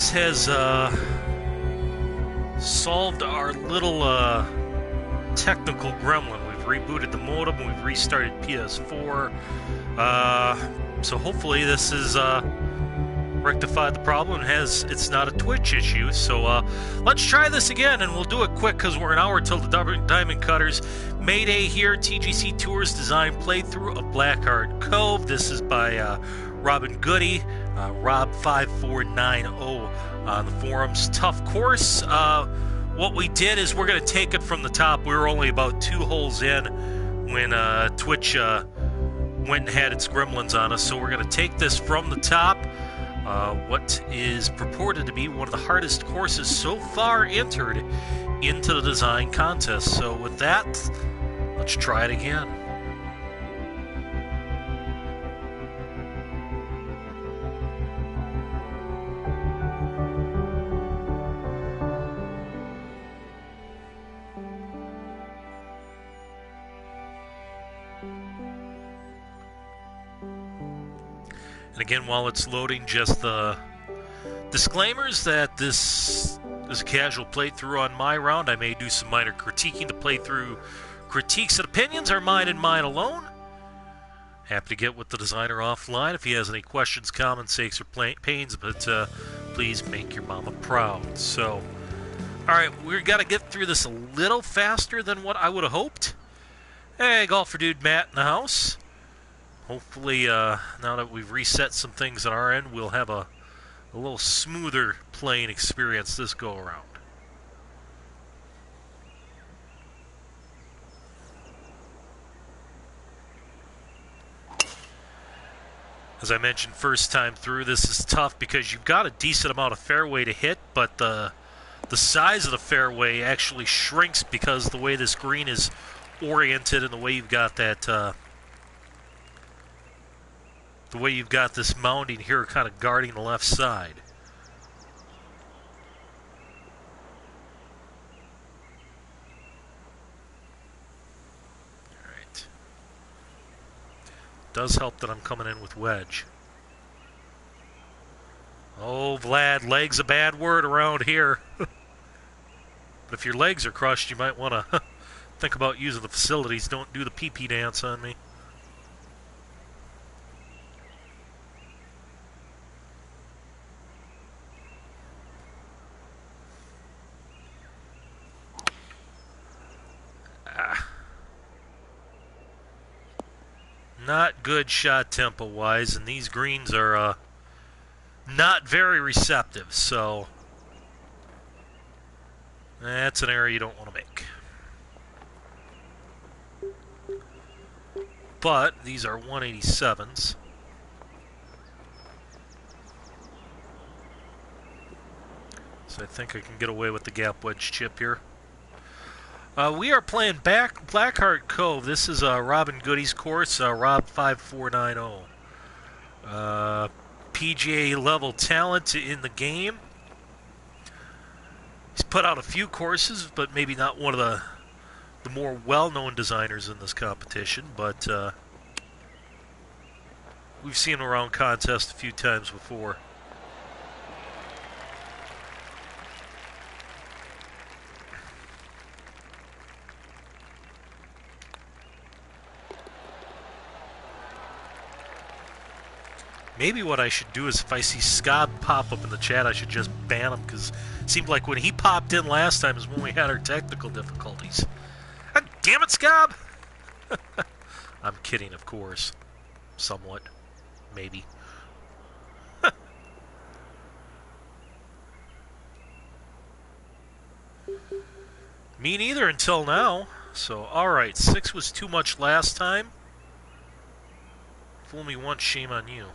this has solved our little technical gremlin. We've rebooted the modem, we've restarted PS4, so hopefully this is rectified the problem and it's not a Twitch issue. So let's try this again, and we'll do it quick because we're an hour till the Diamond Cutters. Mayday here, TGC Tours design playthrough of Blackheart Cove. This is by Robin Goody, Rob5490 on the forums. Tough course. What we did is we're going to take it from the top. We were only about 2 holes in when Twitch went and had its gremlins on us. So we're going to take this from the top. What is purported to be one of the hardest courses so far entered into the design contest. So with that, let's try it again. And again, while it's loading, just the disclaimers that this is a casual playthrough on my round. I may do some minor critiquing. The playthrough critiques and opinions are mine and mine alone. Happy to get with the designer offline if he has any questions, comments, aches, or pains, but please make your mama proud. So, alright, we've got to get through this a little faster than what I would have hoped. Hey, golfer dude Matt in the house. Hopefully, now that we've reset some things on our end, we'll have a little smoother playing experience this go-around. As I mentioned first time through, this is tough because you've got a decent amount of fairway to hit, but the size of the fairway actually shrinks because the way this green is oriented and the way you've got that... the way you've got this mounding here kind of guarding the left side. Alright. Does help that I'm coming in with wedge. Oh, Vlad, leg's a bad word around here. But if your legs are crushed, you might want to think about using the facilities. Don't do the pee-pee dance on me. Not good shot tempo-wise, and these greens are not very receptive, so that's an error you don't want to make. But these are 187s. So I think I can get away with the gap wedge chip here. We are playing Blackheart Cove. This is Robin Goody's course, Rob5490. PGA level talent in the game. He's put out a few courses, but maybe not one of the more well-known designers in this competition. But we've seen him around contests a few times before. Maybe what I should do is if I see Scott pop up in the chat, I should just ban him, because it seemed like when he popped in last time is when we had our technical difficulties. God damn it, Scott! I'm kidding, of course. Somewhat. Maybe. Me neither until now. So, alright, 6 was too much last time. Fool me once, shame on you.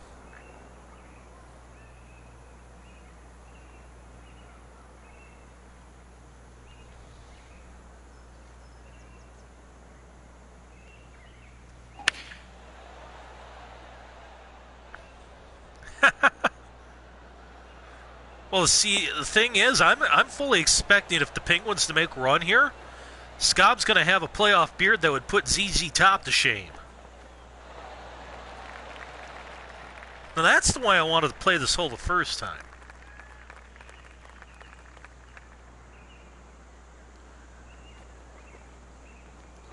Well, see, the thing is, I'm fully expecting if the Penguins to make a run here, Scobb's going to have a playoff beard that would put ZZ Top to shame. Now, that's the way I wanted to play this hole the first time.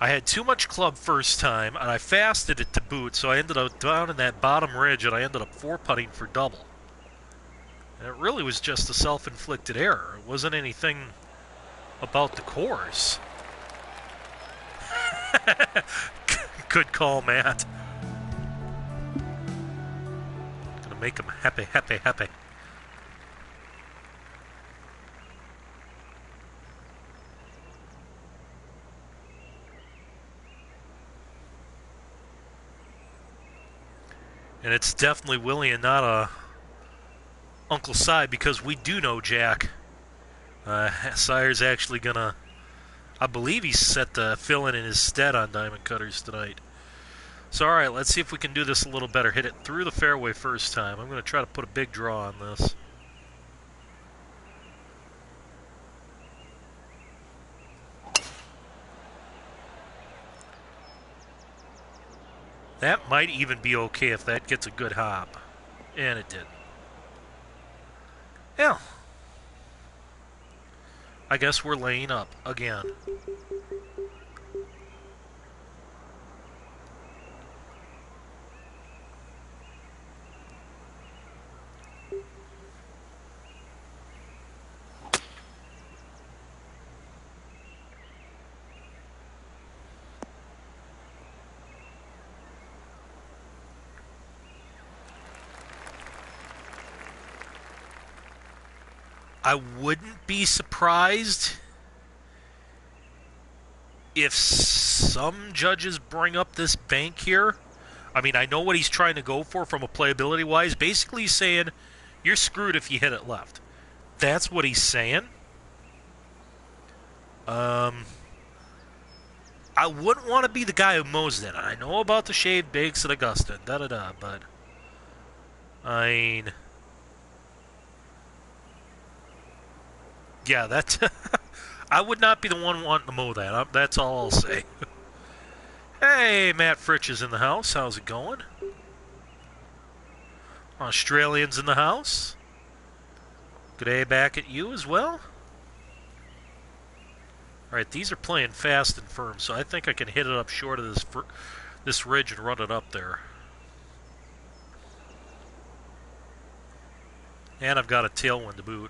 I had too much club first time, and I fasted it to boot, so I ended up down in that bottom ridge, and I ended up 4-putting for double. And it really was just a self-inflicted error. It wasn't anything about the course. Good call, Matt. Gonna make him happy, happy, happy. And it's definitely Willie and not Uncle Si, because we do know Jack. Sire's actually gonna, I believe he's set to fill in his stead on diamond cutters tonight. So all right, let's see if we can do this a little better. Hit it through the fairway first time. I'm gonna try to put a big draw on this. That might even be okay if that gets a good hop. And it did. Yeah. I guess we're laying up again. I wouldn't be surprised if some judges bring up this bank here. I mean, I know what he's trying to go for from a playability-wise. Basically he's saying, you're screwed if you hit it left. That's what he's saying. I wouldn't want to be the guy who mows that. I know about the shaved bakes at Augusta, da-da-da, but I mean... Yeah, that's... I would not be the one wanting to mow that. That's all I'll say. Hey, Matt Fritch is in the house. How's it going? Australians in the house. Good day back at you as well. All right, these are playing fast and firm, so I think I can hit it up short of this ridge and run it up there. And I've got a tailwind to boot.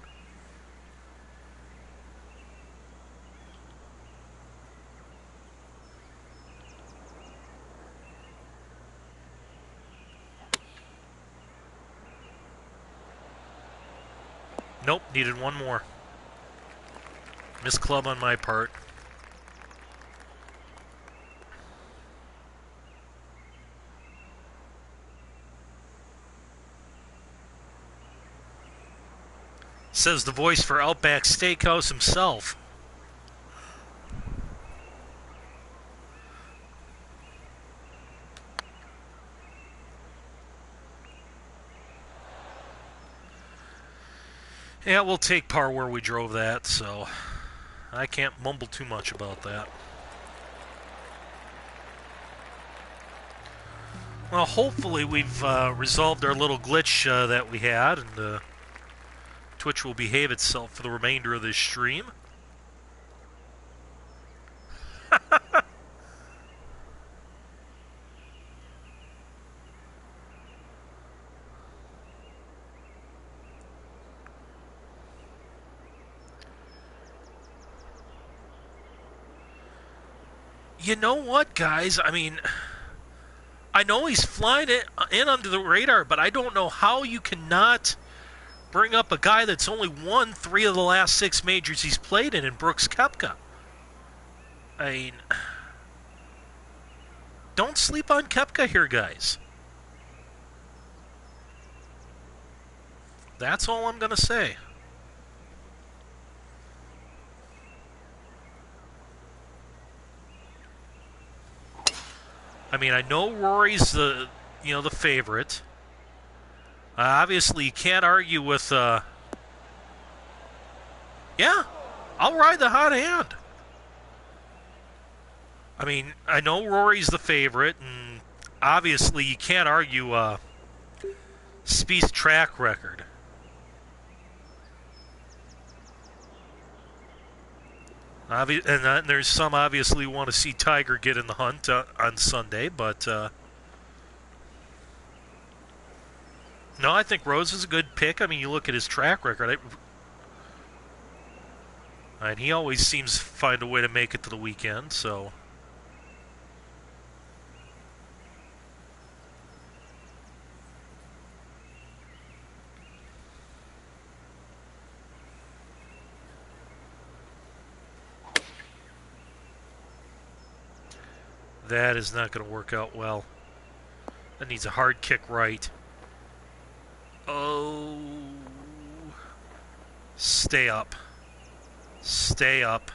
Nope, needed one more. Missed club on my part. Says the voice for Outback Steakhouse himself. Yeah, we'll take par where we drove that, so I can't mumble too much about that. Well, hopefully we've resolved our little glitch that we had, and Twitch will behave itself for the remainder of this stream. You know what, guys? I mean, I know he's flying it in under the radar, but I don't know how you cannot bring up a guy that's only won 3 of the last 6 majors he's played in Brooks Koepka. I mean, don't sleep on Koepka here, guys. That's all I'm going to say. I mean, I know Rory's the favorite. Obviously, you can't argue with, yeah, I'll ride the hot hand. I mean, I know Rory's the favorite, and obviously you can't argue Spieth's track record. And there's some obviously want to see Tiger get in the hunt on Sunday, but no, I think Rose is a good pick. I mean, you look at his track record, and he always seems to find a way to make it to the weekend, so. That is not going to work out well. That needs a hard kick right. Oh. Stay up. Stay up.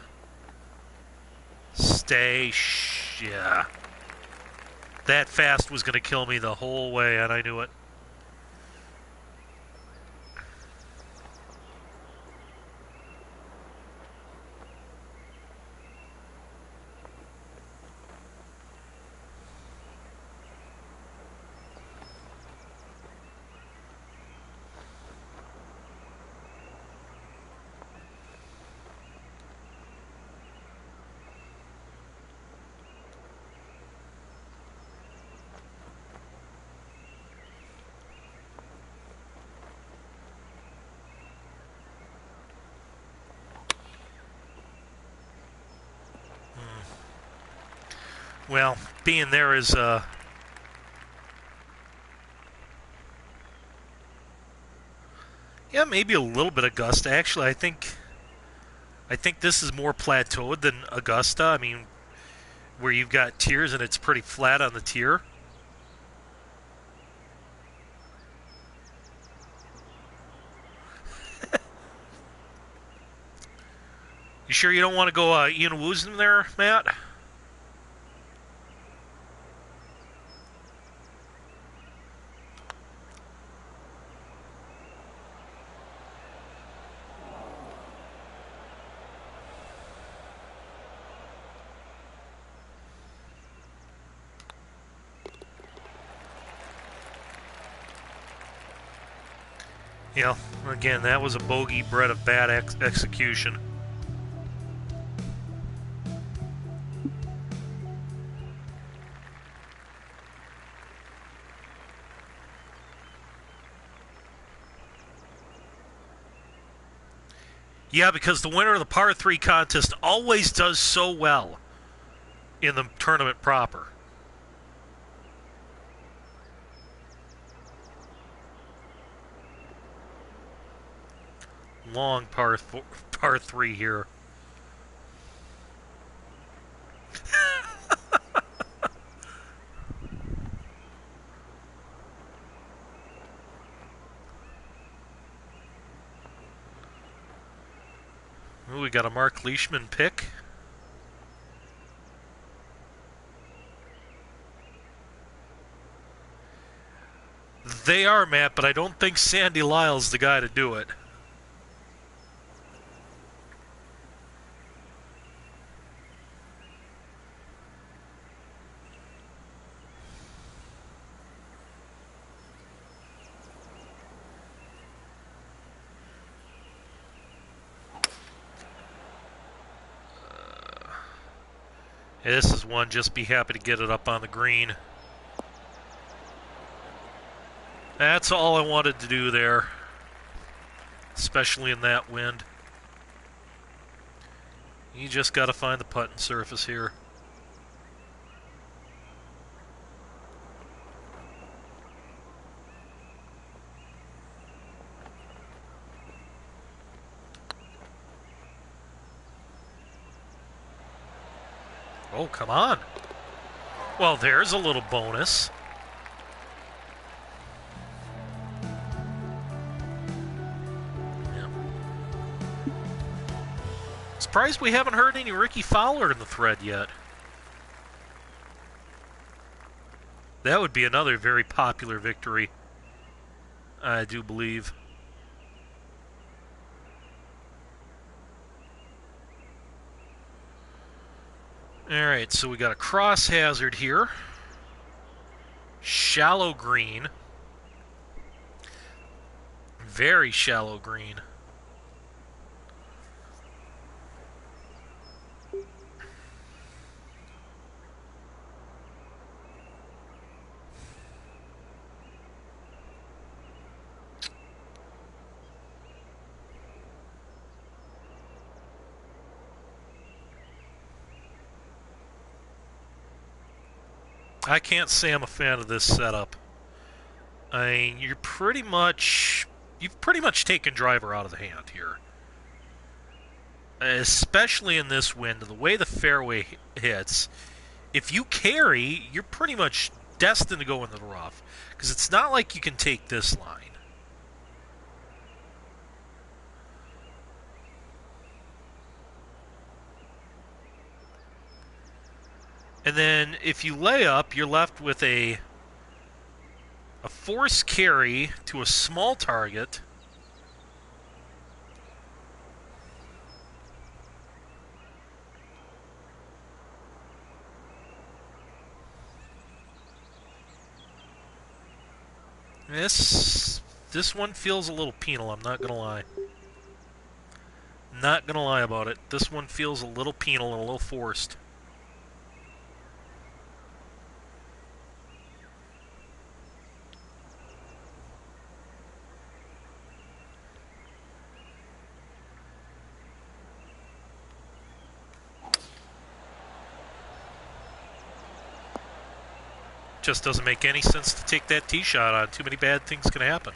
Yeah. That fast was going to kill me the whole way, and I knew it. Well, being there is yeah, maybe a little bit Augusta. Actually, I think this is more plateaued than Augusta. I mean, where you've got tiers and it's pretty flat on the tier. You sure you don't want to go Ian Woosnam there, Matt? Yeah, again, that was a bogey bred of bad execution. Yeah, because the winner of the par 3 contest always does so well in the tournament proper. Long par 3 here. Ooh, we got a Mark Leishman pick. They are, Matt, but I don't think Sandy Lyle's the guy to do it. Yeah, this is one, just be happy to get it up on the green. That's all I wanted to do there, especially in that wind. You just got to find the putting surface here. Oh, come on. Well, there's a little bonus. Yeah. Surprised we haven't heard any Ricky Fowler in the thread yet. That would be another very popular victory, I do believe. Alright, so we got a cross hazard here. Shallow green. Very shallow green. I can't say I'm a fan of this setup. I mean, you've pretty much taken driver out of the hand here. Especially in this wind, the way the fairway hits, if you carry, you're pretty much destined to go into the rough. Because it's not like you can take this line. And then if you lay up, you're left with a force carry to a small target. This one feels a little penal, I'm not gonna lie. Not gonna lie about it. This one feels a little penal and a little forced. Just doesn't make any sense to take that tee shot on. Too many bad things can happen.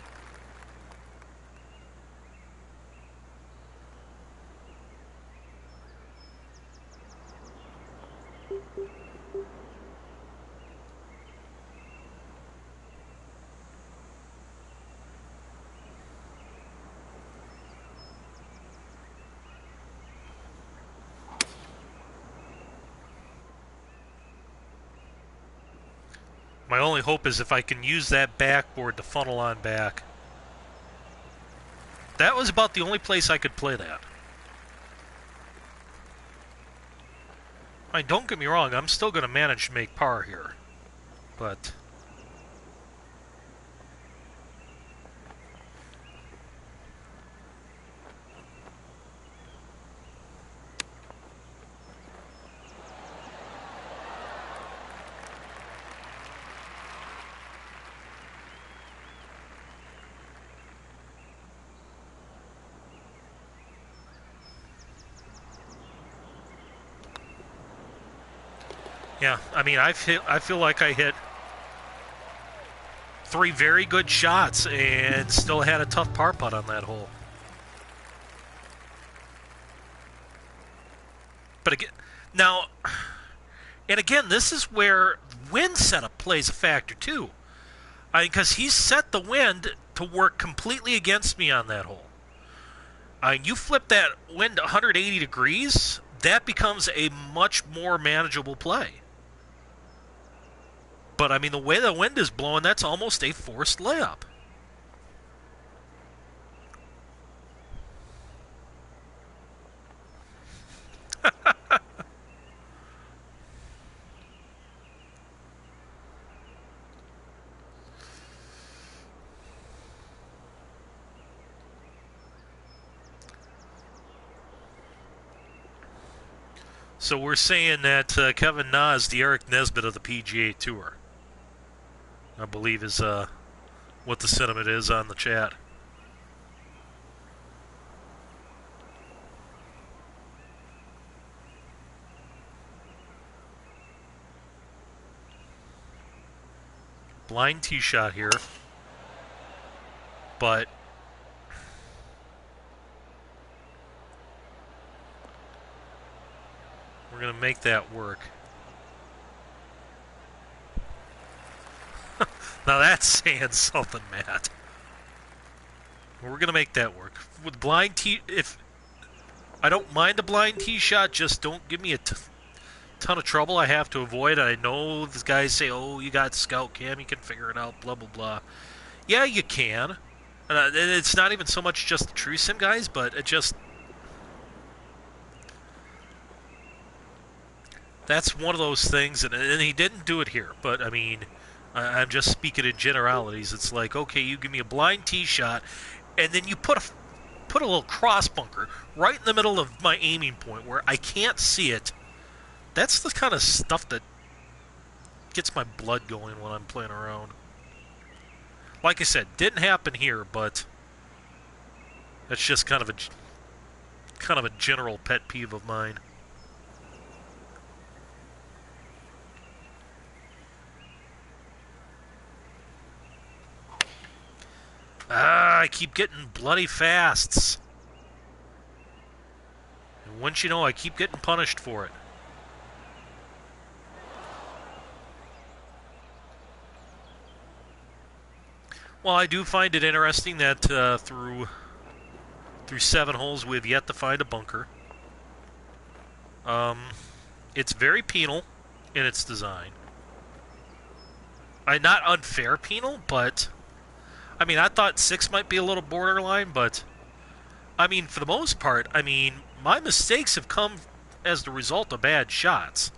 My only hope is if I can use that backboard to funnel on back. That was about the only place I could play that. I mean, don't get me wrong, I'm still going to manage to make par here. But yeah, I mean, I feel like I hit 3 very good shots and still had a tough par putt on that hole. But again, now, and again, this is where wind setup plays a factor too. I mean, because he's set the wind to work completely against me on that hole. You flip that wind 180 degrees, that becomes a much more manageable play. But, I mean, the way the wind is blowing, that's almost a forced layup. So we're saying that Kevin Na is the Eric Nesbitt of the PGA Tour, I believe is what the sentiment is on the chat. Blind tee shot here, but we're going to make that work. Now that's saying something, Matt. We're going to make that work. With blind tee, if I don't mind a blind tee shot, just don't give me a ton of trouble I have to avoid. I know these guys say, oh, you got scout cam, you can figure it out, blah, blah, blah. Yeah, you can. And it's not even so much just the True Sim guys, but it just... That's one of those things, and he didn't do it here, but, I mean, I'm just speaking in generalities. It's like, okay, you give me a blind tee shot, and then you put a little cross bunker right in the middle of my aiming point where I can't see it. That's the kind of stuff that gets my blood going when I'm playing around. Like I said, didn't happen here, but that's just kind of a general pet peeve of mine. I keep getting bloody fasts. And once you know, I keep getting punished for it. Well, I do find it interesting that through 7 holes we've yet to find a bunker. It's very penal in its design. Not unfair penal, but I mean, I thought 6 might be a little borderline, but I mean, for the most part, I mean, my mistakes have come as the result of bad shots.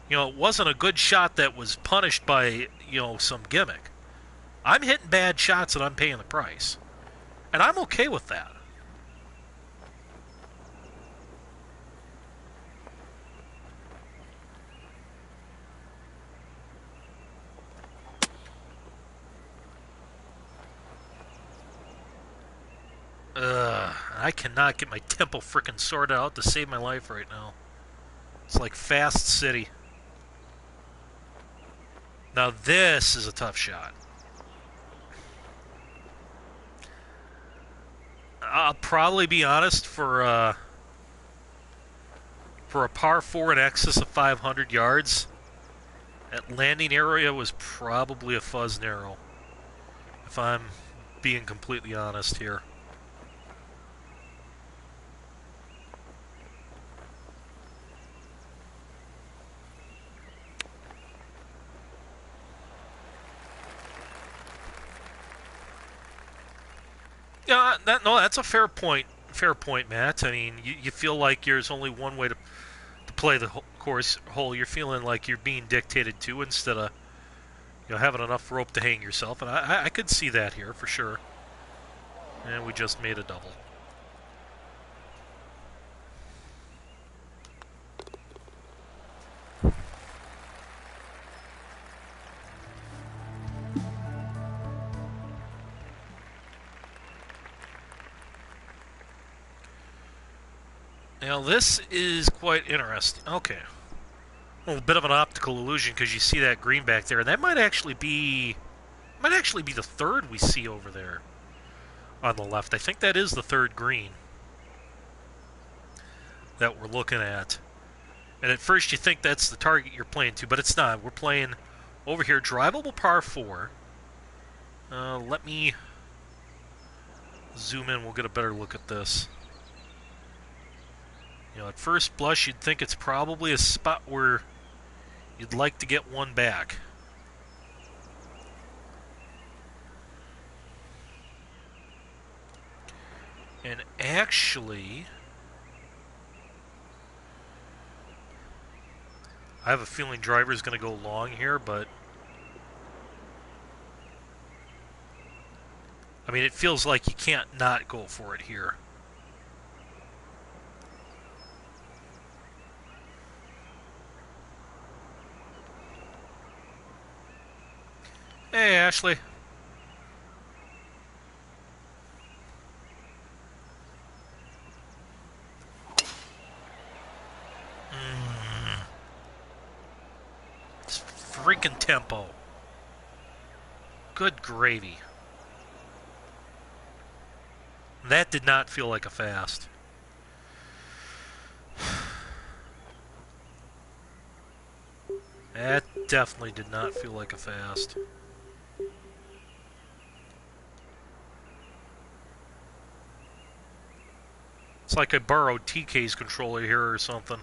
You know, it wasn't a good shot that was punished by, you know, some gimmick. I'm hitting bad shots and I'm paying the price. And I'm okay with that. I cannot get my tempo frickin' sorted out to save my life right now. It's like Fast City. Now this is a tough shot. I'll probably be honest, for a par 4 in excess of 500 yards, that landing area was probably a fuzz narrow, if I'm being completely honest here. Yeah, that's a fair point. Fair point, Matt. I mean, you feel like there's only one way to play the course hole. You're feeling like you're being dictated to instead of, you know, having enough rope to hang yourself. And I could see that here for sure. And we just made a double. Now this is quite interesting. Okay. A little bit of an optical illusion because you see that green back there. And that might actually be the third we see over there on the left. I think that is the third green that we're looking at. And at first you think that's the target you're playing to, but it's not. We're playing over here, drivable par 4. Let me zoom in. We'll get a better look at this. You know, at first blush, you'd think it's probably a spot where you'd like to get one back. And actually, I have a feeling driver's going to go long here, but I mean, it feels like you can't not go for it here. Hey, Ashley. It's freaking tempo. Good gravy. That did not feel like a fast. That definitely did not feel like a fast. It's like I borrowed TK's controller here or something.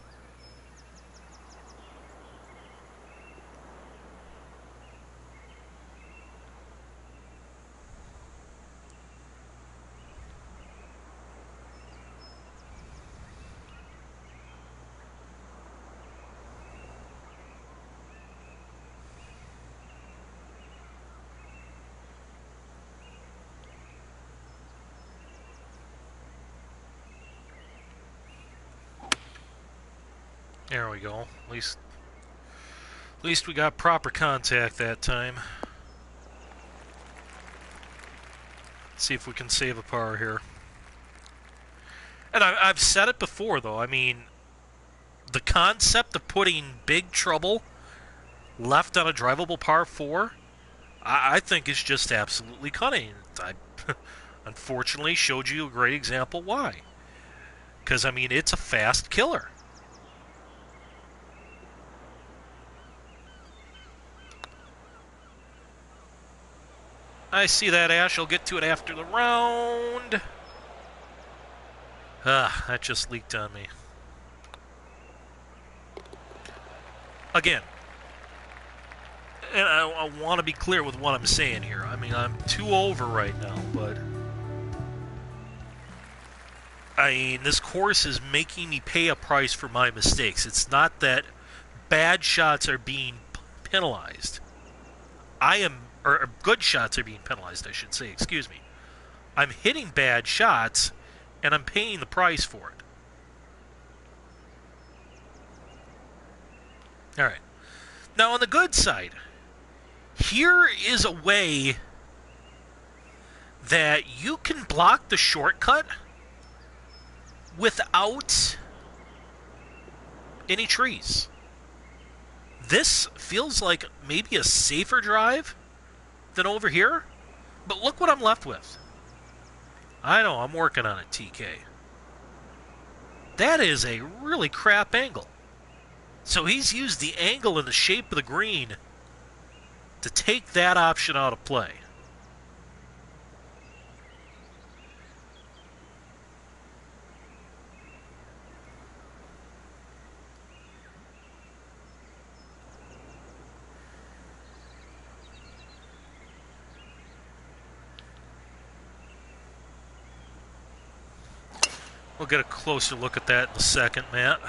There we go. At least we got proper contact that time. Let's see if we can save a par here. And I've said it before, though. I mean, the concept of putting big trouble left on a drivable par 4, I think it's just absolutely cunning. I unfortunately showed you a great example why. Because, I mean, it's a fast killer. I see that, Ash. I'll get to it after the round. Ah, that just leaked on me. Again, and I want to be clear with what I'm saying here. I mean, I'm 2 over right now, but I mean, this course is making me pay a price for my mistakes. It's not that bad shots are being penalized. Or good shots are being penalized, I should say, excuse me. I'm hitting bad shots, and I'm paying the price for it. All right. Now, on the good side, here is a way that you can block the shortcut without any trees. This feels like maybe a safer drive than over here, but look what I'm left with. I know, I'm working on it, TK. That is a really crap angle. So he's used the angle and the shape of the green to take that option out of play. We'll get a closer look at that in a second, Matt.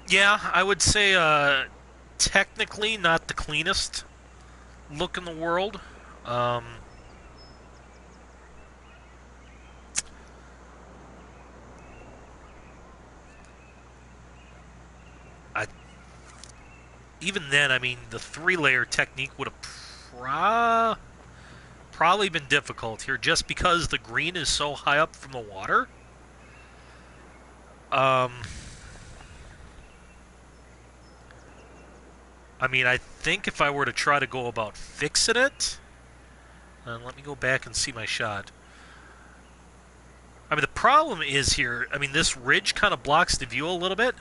Yeah, I would say technically not the cleanest look in the world. Even then, I mean, the 3-layer technique would have probably been difficult here just because the green is so high up from the water. I mean, I think if I were to try to go about fixing it... let me go back and see my shot. I mean, the problem is here, I mean, this ridge kind of blocks the view a little bit.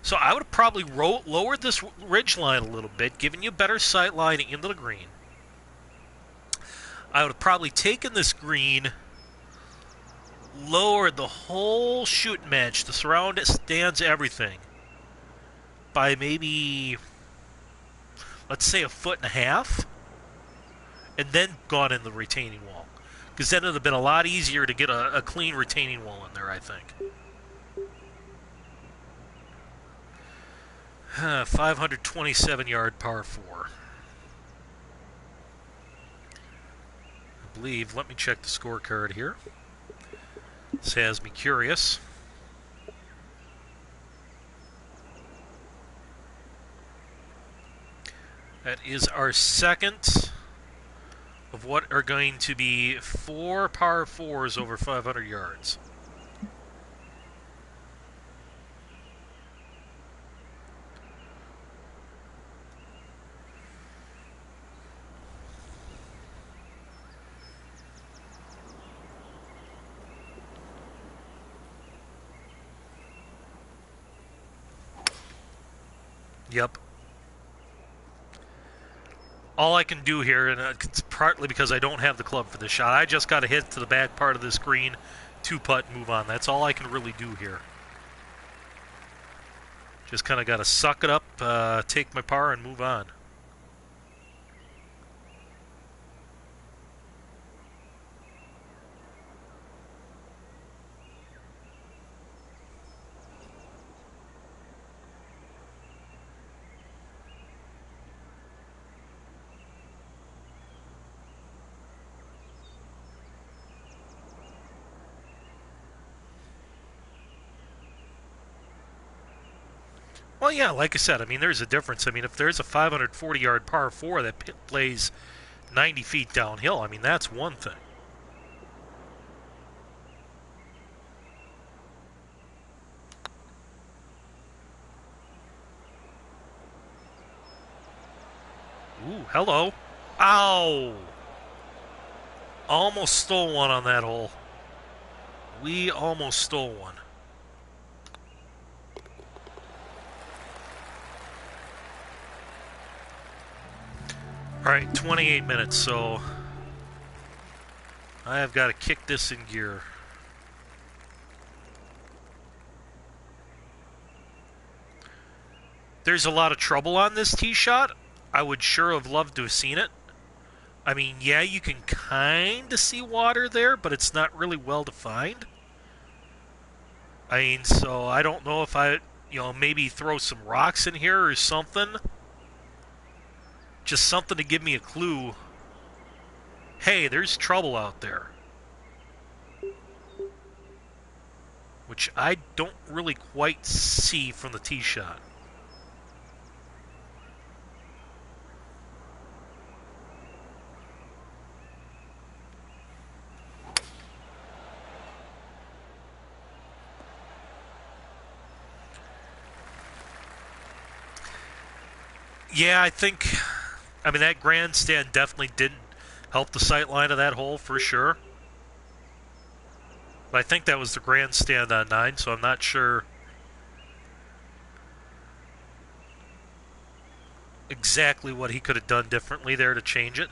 So I would have probably lowered this ridge line a little bit, giving you better sight line into the green. I would have probably taken this green, lowered the whole shooting match, the surround stands, everything, by maybe, let's say, 1.5 feet, and then gone in the retaining wall. Because then it would have been a lot easier to get a clean retaining wall in there, I think. 527-yard par 4. I believe, let me check the scorecard here. This has me curious. That is our second of what are going to be 4 par 4s over 500 yards. Yep. All I can do here, and it's partly because I don't have the club for this shot, I just got to hit to the back part of the screen, 2-putt, and move on. That's all I can really do here. Just kind of got to suck it up, take my par, and move on. Well, yeah, like I said, I mean, there's a difference. I mean, if there's a 540-yard par 4 that plays 90 feet downhill. I mean, that's one thing. Ooh, hello. Ow! Almost stole one on that hole. We almost stole one. Alright, 28 minutes, so I have got to kick this in gear. There's a lot of trouble on this tee shot. I would sure have loved to have seen it. I mean, yeah, you can kind of see water there, but it's not really well defined. I mean, so I don't know if I, maybe throw some rocks in here or something. Just something to give me a clue. Hey, there's trouble out there. Which I don't really quite see from the tee shot. Yeah, I mean, that grandstand definitely didn't help the sight line of that hole for sure. But I think that was the grandstand on 9, so I'm not sure exactly what he could have done differently there to change it.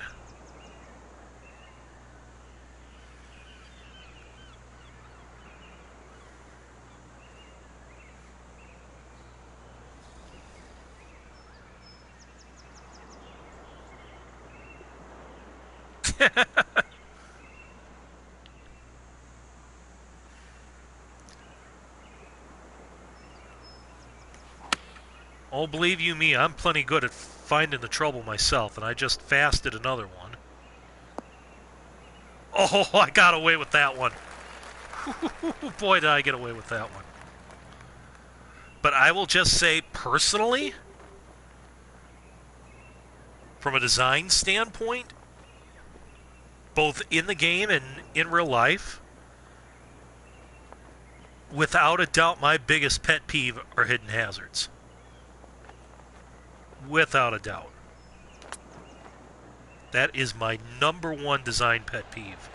Oh, believe you me, I'm plenty good at finding the trouble myself, and I just fasted another one. Oh, I got away with that one. Boy, did I get away with that one. But I will just say, personally, from a design standpoint, both in the game and in real life, without a doubt, my biggest pet peeve are hidden hazards. Without a doubt. That is my number one design pet peeve.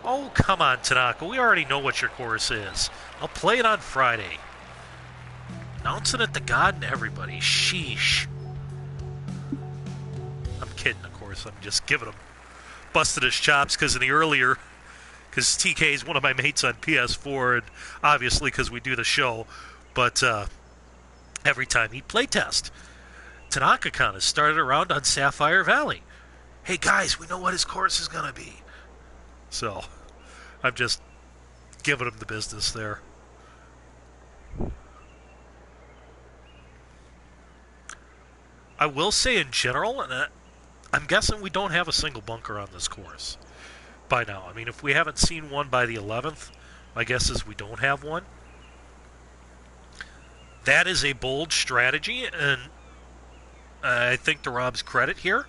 Oh, come on, Tanaka. We already know what your course is. I'll play it on Friday. Announcing it to God and everybody. Sheesh. I'm kidding, of course. I'm just giving him busted his chops because TK is one of my mates on PS4, and obviously because we do the show, but every time he'd play test, Tanaka kind of started around on Sapphire Valley. Hey guys, we know what his course is going to be. So, I'm just giving him the business there. I will say in general, and I'm guessing we don't have a single bunker on this course by now. I mean, if we haven't seen one by the 11th, my guess is we don't have one. That is a bold strategy, and I think to Rob's credit here,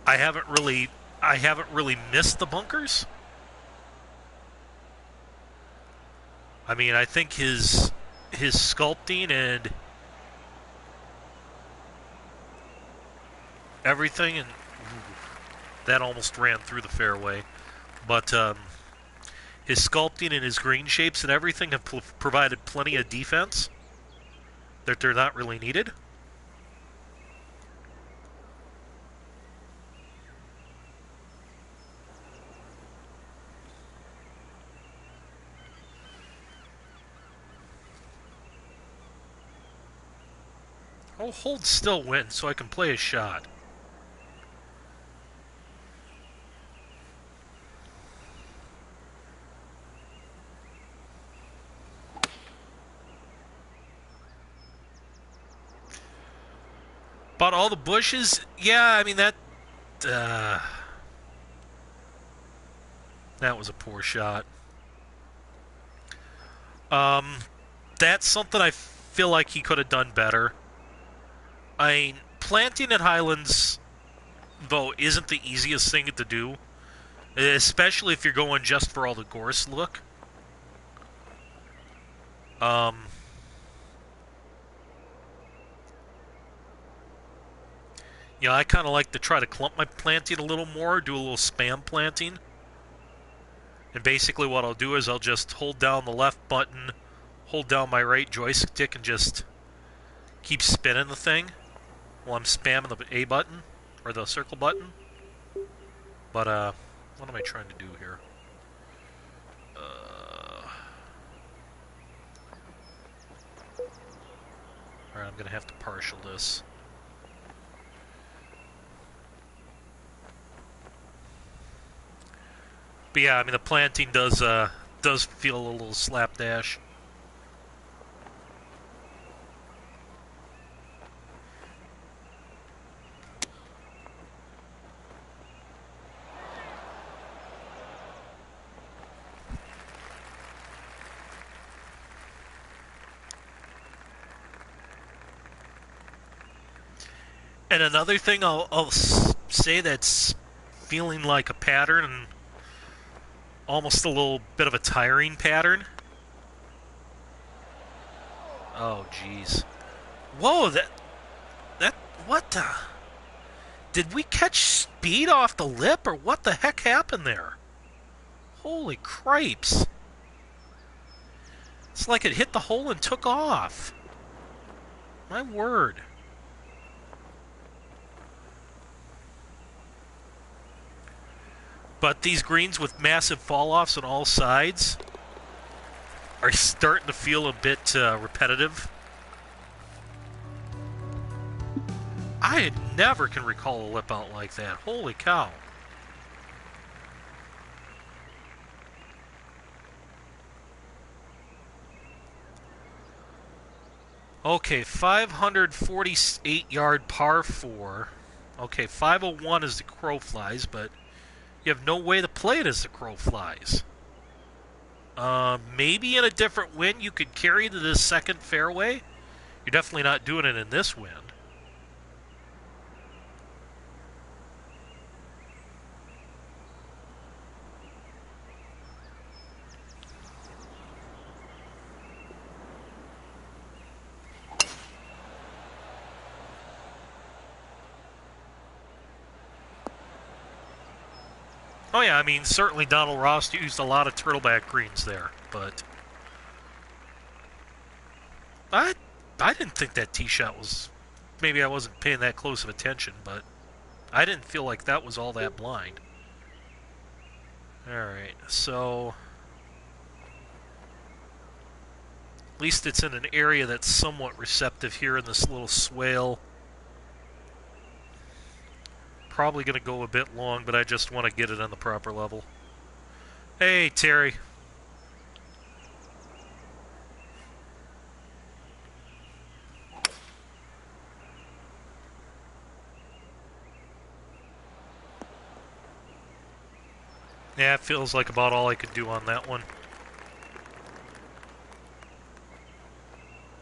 I haven't really missed the bunkers. I mean, I think his sculpting and everything, and that almost ran through the fairway, but his sculpting and his green shapes and everything have provided plenty of defense that they're not really needed. I'll hold still win so I can play a shot. About all the bushes? Yeah, I mean, that... That was a poor shot. That's something I feel like he could have done better. I mean, planting at Highlands, though, isn't the easiest thing to do, especially if you're going just for all the gorse look. Yeah, I kind of like to try to clump my planting a little more, do a little spam planting. And basically what I'll do is I'll just hold down the left button, hold down my right joystick, and just keep spinning the thing while I'm spamming the A button, or the circle button. But, what am I trying to do here? Alright, I'm going to have to partial this. But yeah, I mean, the planting does feel a little slapdash. And another thing I'll say that's feeling like a pattern, and almost a little bit of a tiring pattern. Oh, jeez. Whoa, what the? Did we catch speed off the lip, or what the heck happened there? Holy cripes. It's like it hit the hole and took off. My word. But these greens with massive fall-offs on all sides are starting to feel a bit repetitive. I never can recall a lip out like that. Holy cow. Okay, 548-yard par 4. Okay, 501 is the crow flies, but you have no way to play it as the crow flies. Maybe in a different wind you could carry to this second fairway. You're definitely not doing it in this wind. Oh yeah, I mean, certainly Donald Ross used a lot of turtleback greens there, but I didn't think that tee shot was, maybe I wasn't paying that close of attention, but I didn't feel like that was all that blind. Alright, so at least it's in an area that's somewhat receptive here in this little swale. Probably going to go a bit long, but I just want to get it on the proper level. Hey, Terry. Yeah, it feels like about all I could do on that one.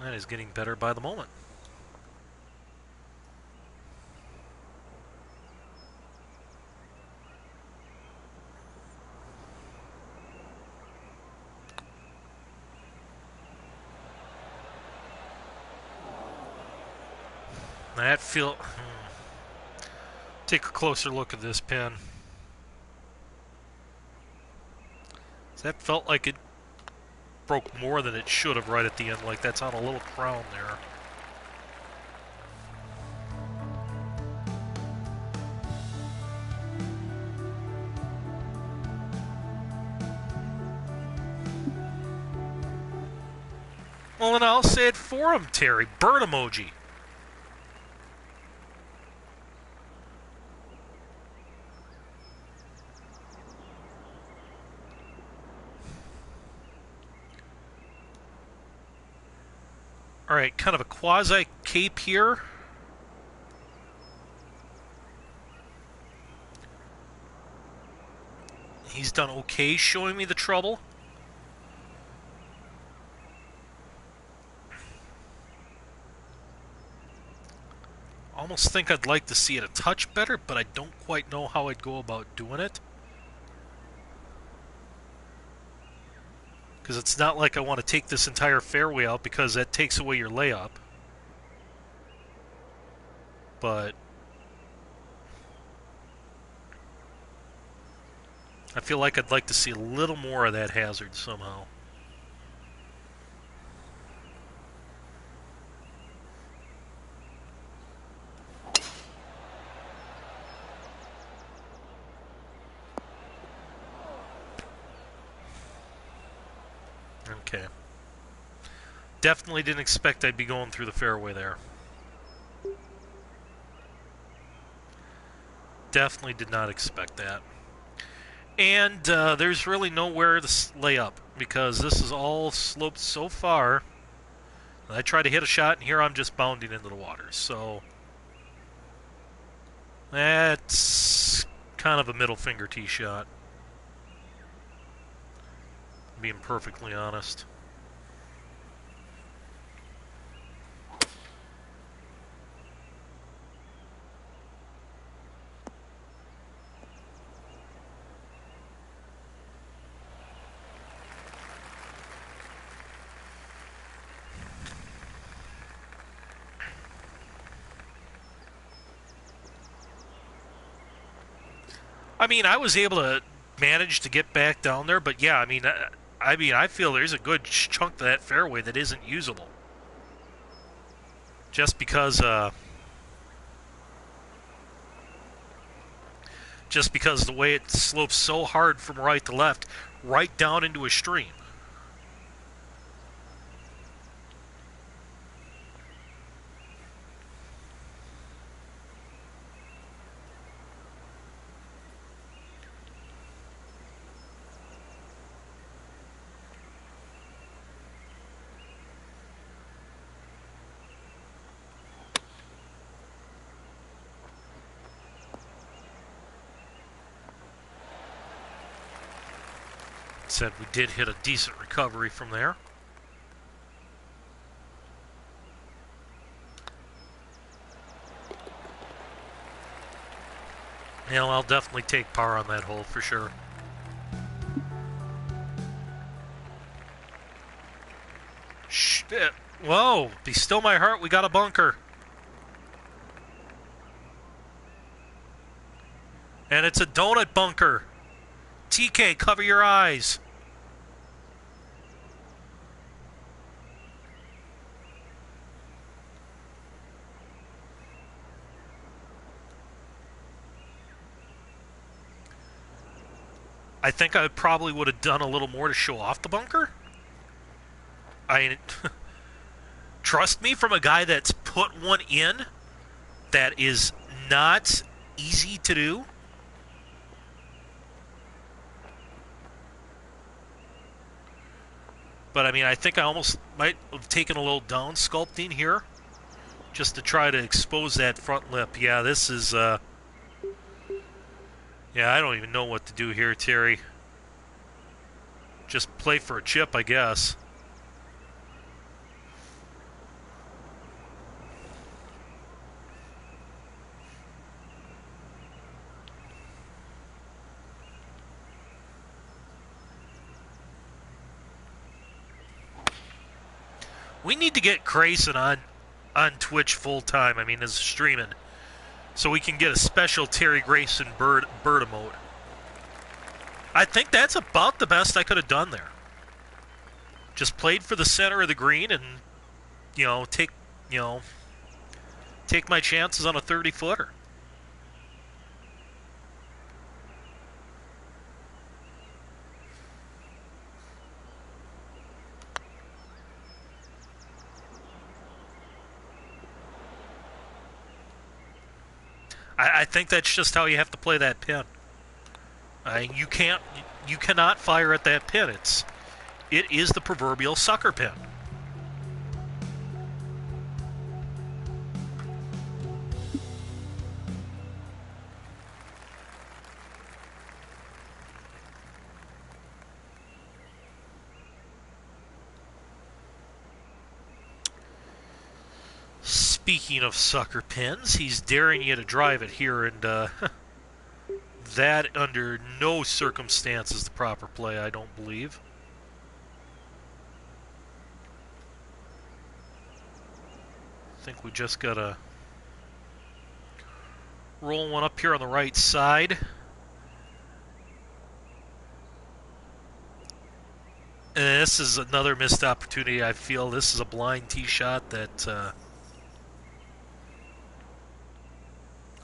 That is getting better by the moment. That feel... Take a closer look at this pin. That felt like it broke more than it should have right at the end, like that's on a little crown there. Well, then I'll say it for him, Terry. Bird emoji. Alright, kind of a quasi-cape here. He's done okay showing me the trouble. Almost think I'd like to see it a touch better, but I don't quite know how I'd go about doing it. Because it's not like I want to take this entire fairway out, because that takes away your layup. But I feel like I'd like to see a little more of that hazard somehow. Okay. Definitely didn't expect I'd be going through the fairway there. Definitely did not expect that. And there's really nowhere to lay up, because this is all sloped so far. I try to hit a shot, and here I'm just bounding into the water. So that's kind of a middle finger tee shot, being perfectly honest. I mean, I was able to manage to get back down there, but yeah, I feel there's a good chunk of that fairway that isn't usable. Just because the way it slopes so hard from right to left, right down into a stream. Said we did hit a decent recovery from there. Yeah, well, I'll definitely take par on that hole for sure. Shit. Whoa, be still my heart, we got a bunker. And it's a donut bunker. TK, cover your eyes. I think I probably would have done a little more to show off the bunker. Trust me, from a guy that's put one in, that is not easy to do. But, I think I almost might have taken a little down sculpting here just to try to expose that front lip. Yeah, this is, yeah, I don't even know what to do here, Terry. Just play for a chip, I guess. We need to get Grayson on Twitch full time. As streaming, so we can get a special Terry Grayson bird emote. I think that's about the best I could have done there. Just played for the center of the green, and take my chances on a 30-footer. I think that's just how you have to play that pin. You cannot fire at that pin. It is the proverbial sucker pin. Speaking of sucker pins, he's daring you to drive it here, and that under no circumstance is the proper play, I don't believe. I think we just gotta roll one up here on the right side. And this is another missed opportunity, I feel. This is a blind tee shot that...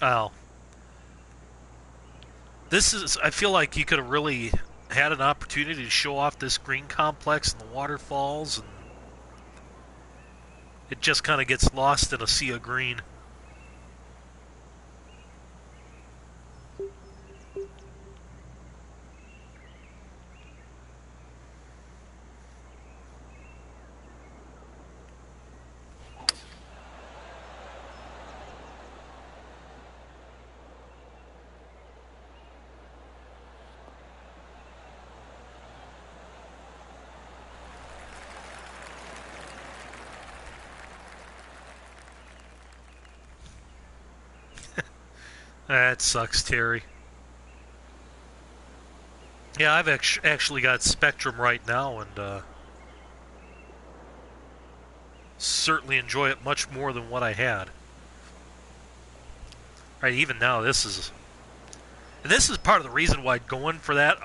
oh. This is... I feel like you could have really had an opportunity to show off this green complex and the waterfalls, and it just kind of gets lost in a sea of green. That sucks, Terry. Yeah, I've actually got Spectrum right now, and certainly enjoy it much more than what I had. Right, even now, this is part of the reason why going for that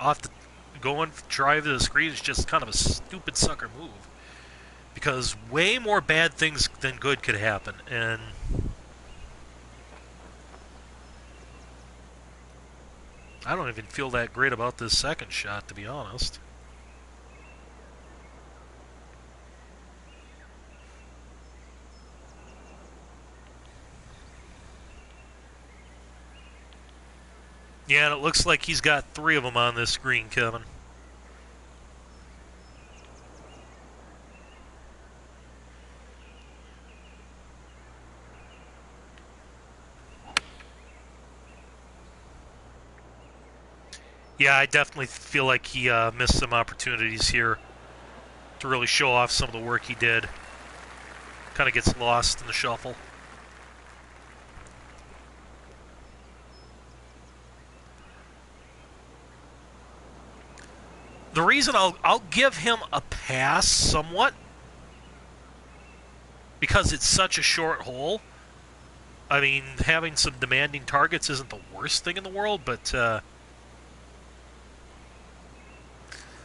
drive to the screen is just kind of a stupid sucker move, because way more bad things than good could happen, and I don't even feel that great about this second shot, to be honest. Yeah, and it looks like he's got 3 of them on this screen, Kevin. Yeah, I definitely feel like he missed some opportunities here to really show off some of the work he did. Kind of gets lost in the shuffle. The reason I'll give him a pass somewhat, because it's such a short hole. I mean, having some demanding targets isn't the worst thing in the world, but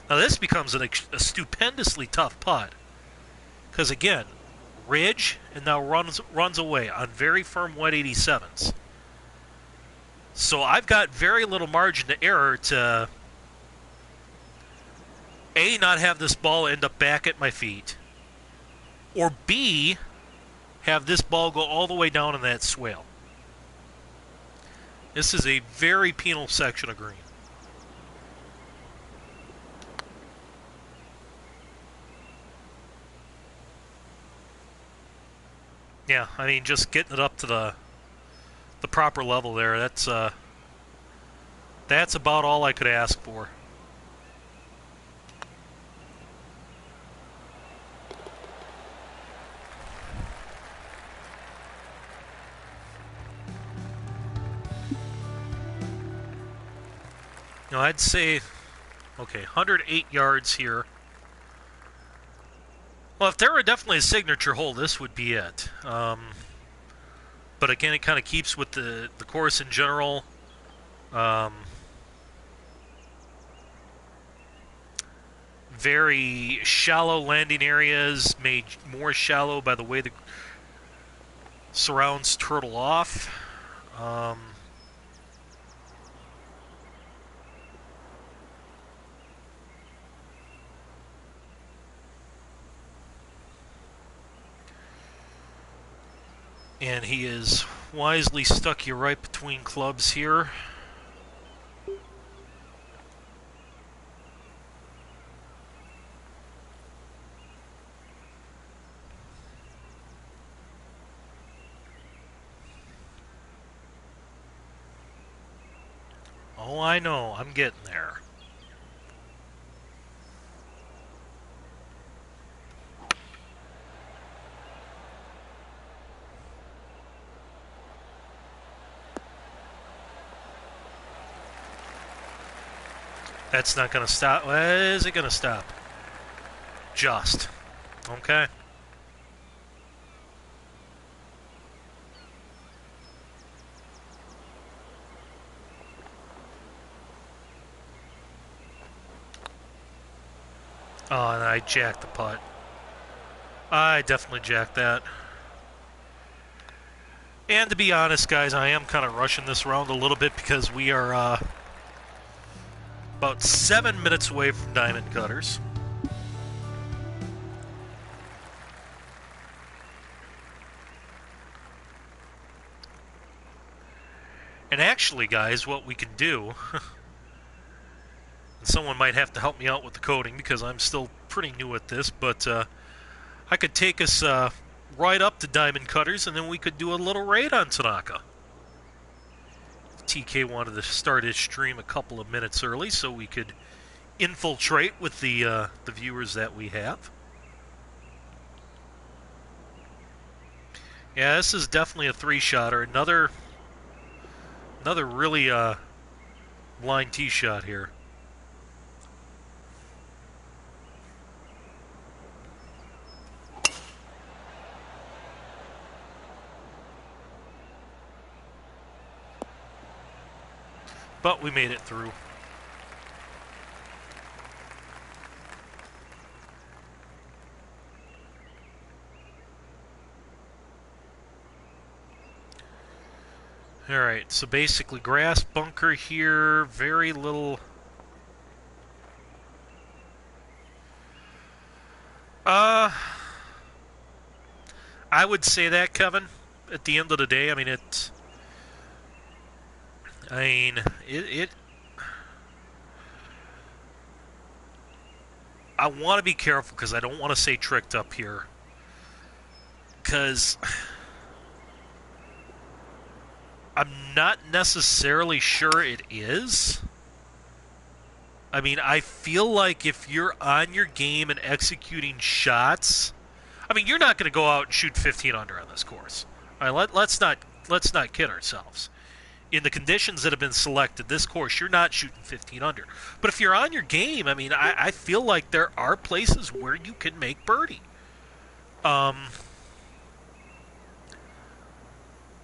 now this becomes a stupendously tough putt, because again, ridge and now runs away on very firm 187s. So I've got very little margin to error to A, not have this ball end up back at my feet, or B, have this ball go all the way down in that swale. This is a very penal section of green. Yeah, I mean, just getting it up to the proper level there, that's about all I could ask for. Now, I'd say, okay, 108 yards here. Well, if there were definitely a signature hole, this would be it. But again, it kind of keeps with the course in general. Very shallow landing areas, made more shallow by the way the surrounds turtle off. And he has wisely stuck you right between clubs here. Oh, I know. I'm getting there. That's not going to stop. When is it going to stop? Just. Okay. Oh, and I jacked the putt. I definitely jacked that. And to be honest, guys, I am kind of rushing this round a little bit because we are about 7 minutes away from diamond cutters. And actually, guys, what we can do, and someone might have to help me out with the coding because I'm still pretty new at this, but I could take us right up to diamond cutters, and then we could do a little raid on Tanaka. TK wanted to start his stream a couple of minutes early so we could infiltrate with the viewers that we have. Yeah, this is definitely a three-shotter. Another really blind tee shot here. But we made it through. Alright, so basically grass bunker here, very little... I would say that, Kevin, at the end of the day. I mean, I want to be careful because I don't want to say tricked up here. Because I'm not necessarily sure it is. I mean, I feel like if you're on your game and executing shots, I mean, you're not going to go out and shoot 15 under on this course. All right, let's not kid ourselves. In the conditions that have been selected, this course, you're not shooting 15 under. But if you're on your game, I mean, I feel like there are places where you can make birdie.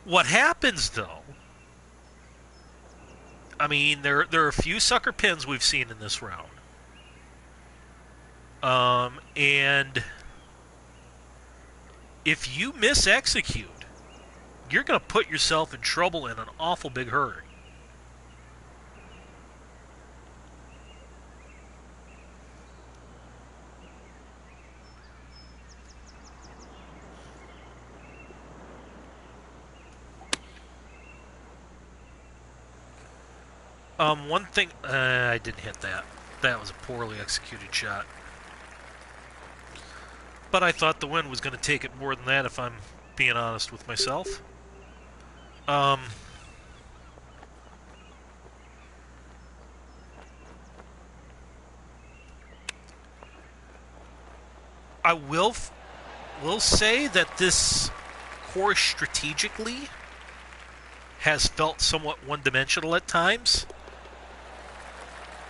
What happens, though, I mean, there are a few sucker pins we've seen in this round. And if you mis-execute, you're going to put yourself in trouble in an awful big hurry. One thing... I didn't hit that. That was a poorly executed shot. But I thought the wind was going to take it more than that, if I'm being honest with myself. I will say that this course strategically has felt somewhat one-dimensional at times.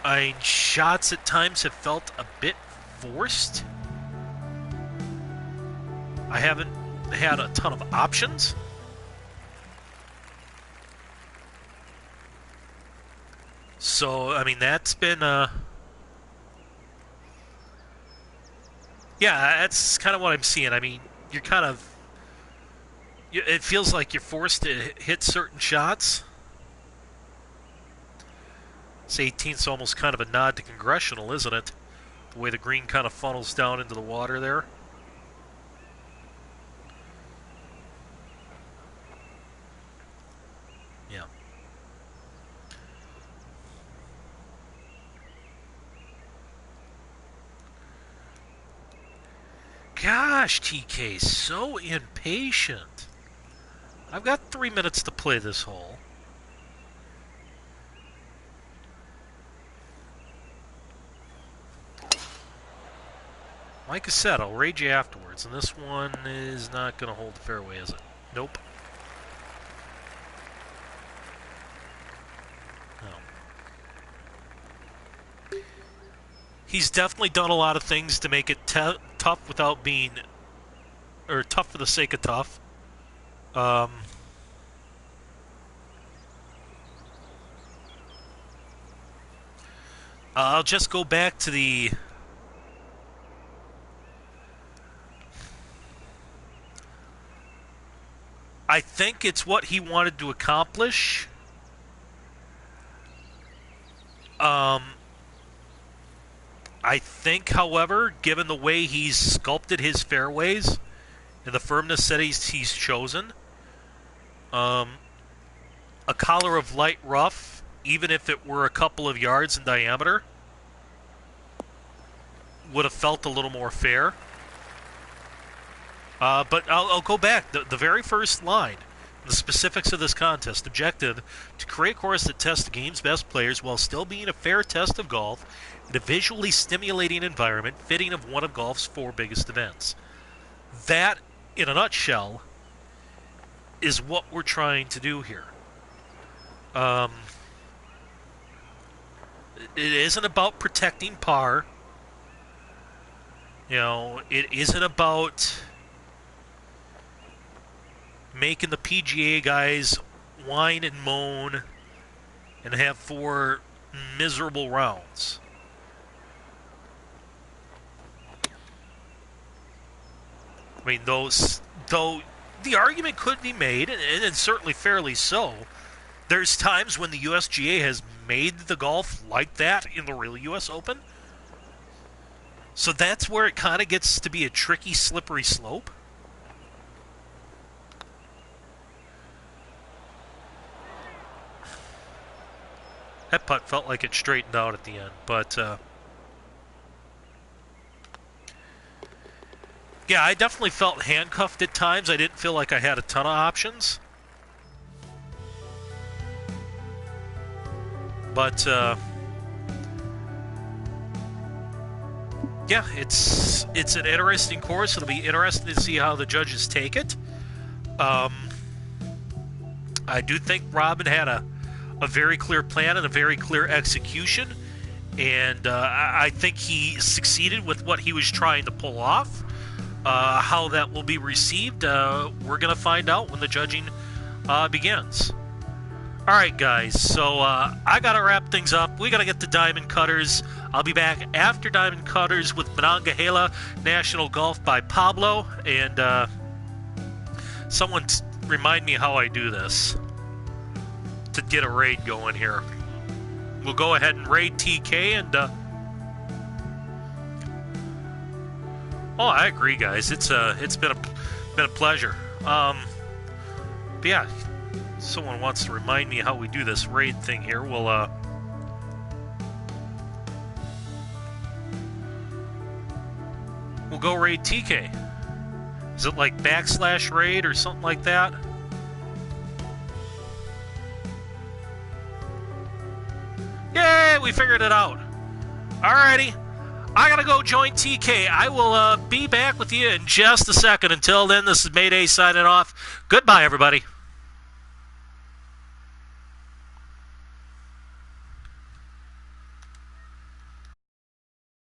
I mean, shots at times have felt a bit forced. I haven't had a ton of options. So, I mean, that's been... yeah, that's kind of what I'm seeing. I mean, you're kind of... It feels like you're forced to hit certain shots. This 18th's almost kind of a nod to Congressional, isn't it? The way the green kind of funnels down into the water there. Yeah. Gosh, TK, so impatient. I've got 3 minutes to play this hole. Like I said, I'll raid you afterwards, and this one is not going to hold the fairway, is it? Nope. No. he's definitely done a lot of things to make it tough without being, or tough for the sake of tough. I'll just go back to the... I think it's what he wanted to accomplish. I think, however, given the way he's sculpted his fairways and the firmness that he's chosen, a collar of light rough, even if it were a couple of yards in diameter, would have felt a little more fair. But I'll go back. The very first line, the specifics of this contest: objective, to create a course that tests the game's best players while still being a fair test of golf in a visually stimulating environment fitting of one of golf's 4 biggest events. That, in a nutshell, is what we're trying to do here. It isn't about protecting par. You know, it isn't about making the PGA guys whine and moan and have 4 miserable rounds. I mean, though the argument could be made, and certainly fairly so, there's times when the USGA has made the golf like that in the real US Open. So that's where it kind of gets to be a tricky, slippery slope. That putt felt like it straightened out at the end, but yeah, I definitely felt handcuffed at times. I didn't feel like I had a ton of options. But yeah, it's an interesting course. It'll be interesting to see how the judges take it. I do think Robin had a very clear plan and a very clear execution, and I think he succeeded with what he was trying to pull off. How that will be received, we're going to find out when the judging begins. All right, guys, so I got to wrap things up. We got to get to Diamond Cutters. I'll be back after Diamond Cutters with Monongahela National Golf by Pablo, and someone remind me how I do this to get a raid going here. We'll go ahead and raid TK, and oh, I agree, guys. It's been a pleasure. But yeah, someone wants to remind me how we do this raid thing here. We'll go raid TK. Is it like /raid or something like that? Yay, we figured it out. Alrighty. I gotta go join TK. I will be back with you in just a second. Until then, this is Mayday signing off. Goodbye, everybody.